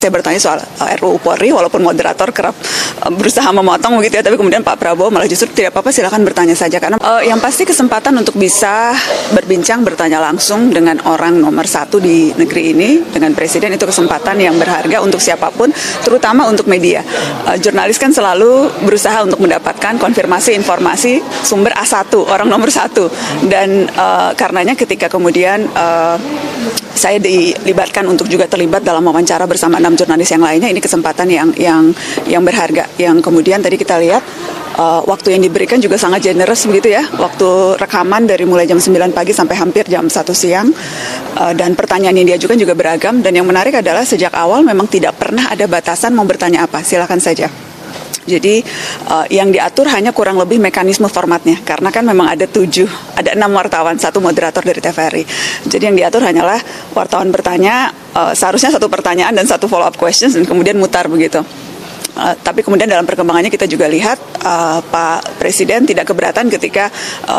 saya bertanya soal RUU Polri, walaupun moderator kerap berusaha memotong begitu ya, tapi kemudian Pak Prabowo malah justru tidak apa-apa, silakan bertanya saja. Karena yang pasti kesempatan untuk bisa berbincang, bertanya langsung dengan orang nomor satu di negeri ini, dengan Presiden, itu kesempatan yang berharga untuk siapapun, terutama untuk media. Jurnalis kan selalu berusaha untuk mendapatkan konfirmasi informasi sumber A1, orang nomor satu. Dan karenanya ketika kemudian saya dilibatkan untuk juga terlibat dalam wawancara bersama 6 jurnalis yang lainnya, ini kesempatan yang berharga. Yang kemudian tadi kita lihat waktu yang diberikan juga sangat generous begitu ya. Waktu rekaman dari mulai jam 9 pagi sampai hampir jam 1 siang. Dan pertanyaan yang diajukan juga beragam. Dan yang menarik adalah sejak awal memang tidak pernah ada batasan mau bertanya apa, silakan saja. Jadi yang diatur hanya kurang lebih mekanisme formatnya, karena kan memang ada 6 wartawan, 1 moderator dari TVRI. Jadi yang diatur hanyalah wartawan bertanya, seharusnya 1 pertanyaan dan 1 follow up questions, dan kemudian mutar begitu. Tapi kemudian dalam perkembangannya kita juga lihat Pak Presiden tidak keberatan ketika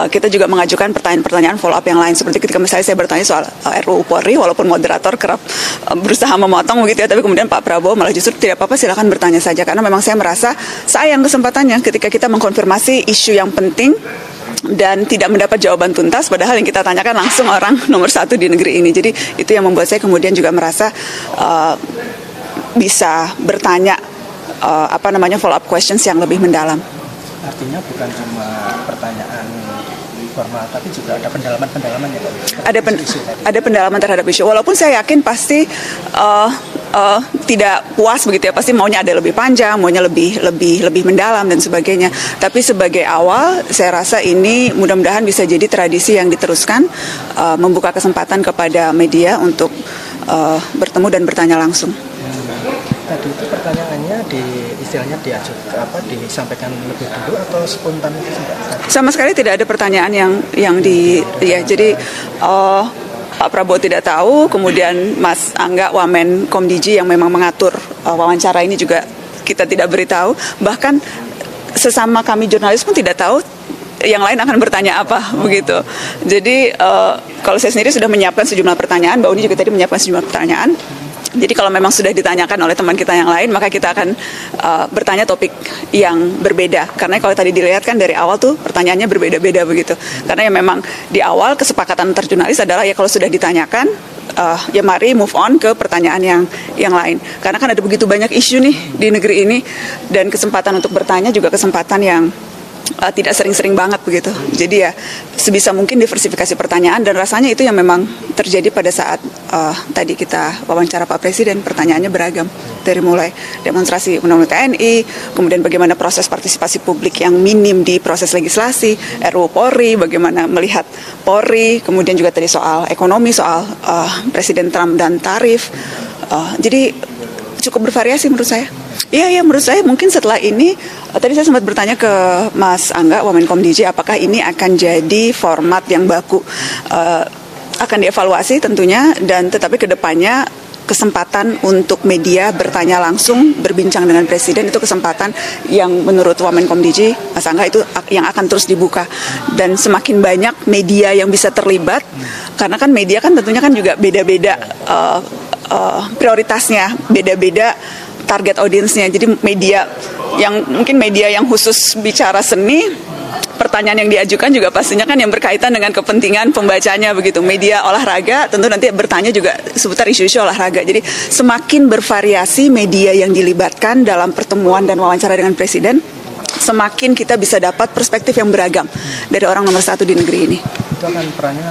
kita juga mengajukan pertanyaan-pertanyaan follow up yang lain. Seperti ketika misalnya saya bertanya soal RUU Polri, walaupun moderator kerap berusaha memotong begitu ya, tapi kemudian Pak Prabowo malah justru tidak apa-apa, silakan bertanya saja. Karena memang saya merasa sayang kesempatannya ketika kita mengkonfirmasi isu yang penting dan tidak mendapat jawaban tuntas, padahal yang kita tanyakan langsung orang nomor 1 di negeri ini. Jadi itu yang membuat saya kemudian juga merasa bisa bertanya follow up questions yang lebih mendalam. Artinya bukan cuma pertanyaan formal, tapi juga ada pendalaman-pendalaman ya Pak? Ada pendalaman terhadap isu. Walaupun saya yakin pasti tidak puas begitu ya, pasti maunya ada lebih panjang, maunya lebih mendalam dan sebagainya. Tapi sebagai awal, saya rasa ini mudah-mudahan bisa jadi tradisi yang diteruskan, membuka kesempatan kepada media untuk bertemu dan bertanya langsung. Tadi itu pertanyaannya disampaikan lebih dulu atau spontan itu Mbak? Sama sekali tidak ada pertanyaan jadi Pak Prabowo tidak tahu, kemudian Mas Angga Wamen Komdiji yang memang mengatur wawancara ini juga kita tidak beritahu, bahkan sesama kami jurnalis pun tidak tahu yang lain akan bertanya apa begitu. Jadi kalau saya sendiri sudah menyiapkan sejumlah pertanyaan, Mbak Uni juga tadi menyiapkan sejumlah pertanyaan. Jadi kalau memang sudah ditanyakan oleh teman kita yang lain, maka kita akan bertanya topik yang berbeda. Karena kalau tadi dilihat kan dari awal tuh pertanyaannya berbeda-beda begitu. Karena ya memang di awal kesepakatan antar jurnalis adalah ya kalau sudah ditanyakan, ya mari move on ke pertanyaan yang lain. Karena kan ada begitu banyak isu nih di negeri ini, dan kesempatan untuk bertanya juga kesempatan yang tidak sering-sering banget begitu. Jadi ya sebisa mungkin diversifikasi pertanyaan, dan rasanya itu yang memang terjadi pada saat tadi kita wawancara Pak Presiden. Pertanyaannya beragam, dari mulai demonstrasi undang-undang TNI, kemudian bagaimana proses partisipasi publik yang minim di proses legislasi, RUU Polri, bagaimana melihat Polri, kemudian juga tadi soal ekonomi, soal Presiden Trump dan tarif. Jadi cukup bervariasi menurut saya. Iya, menurut saya mungkin setelah ini, tadi saya sempat bertanya ke Mas Angga Wamenkom DJ, apakah ini akan jadi format yang baku, akan dievaluasi tentunya, dan tetapi kedepannya kesempatan untuk media bertanya langsung, berbincang dengan Presiden, itu kesempatan yang menurut Wamenkom DJ, Mas Angga, itu yang akan terus dibuka. Dan semakin banyak media yang bisa terlibat, karena kan media kan tentunya kan juga beda-beda prioritasnya, beda-beda target audiensnya. Jadi media yang khusus bicara seni, pertanyaan yang diajukan juga pastinya kan yang berkaitan dengan kepentingan pembacanya begitu. Media olahraga tentu nanti bertanya juga seputar isu-isu olahraga. Jadi semakin bervariasi media yang dilibatkan dalam pertemuan dan wawancara dengan Presiden, semakin kita bisa dapat perspektif yang beragam dari orang nomor 1 di negeri ini. Itu akan perannya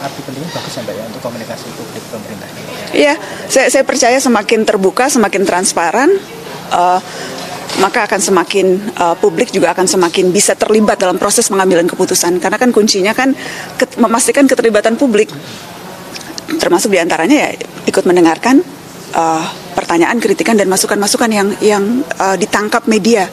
arti pentingnya bagus ya Mbak ya, untuk komunikasi publik pemerintah. Iya, saya percaya semakin terbuka, semakin transparan, maka akan semakin publik juga akan semakin bisa terlibat dalam proses pengambilan keputusan. Karena kan kuncinya kan memastikan keterlibatan publik, termasuk diantaranya ya ikut mendengarkan pertanyaan, kritikan dan masukan-masukan yang ditangkap media.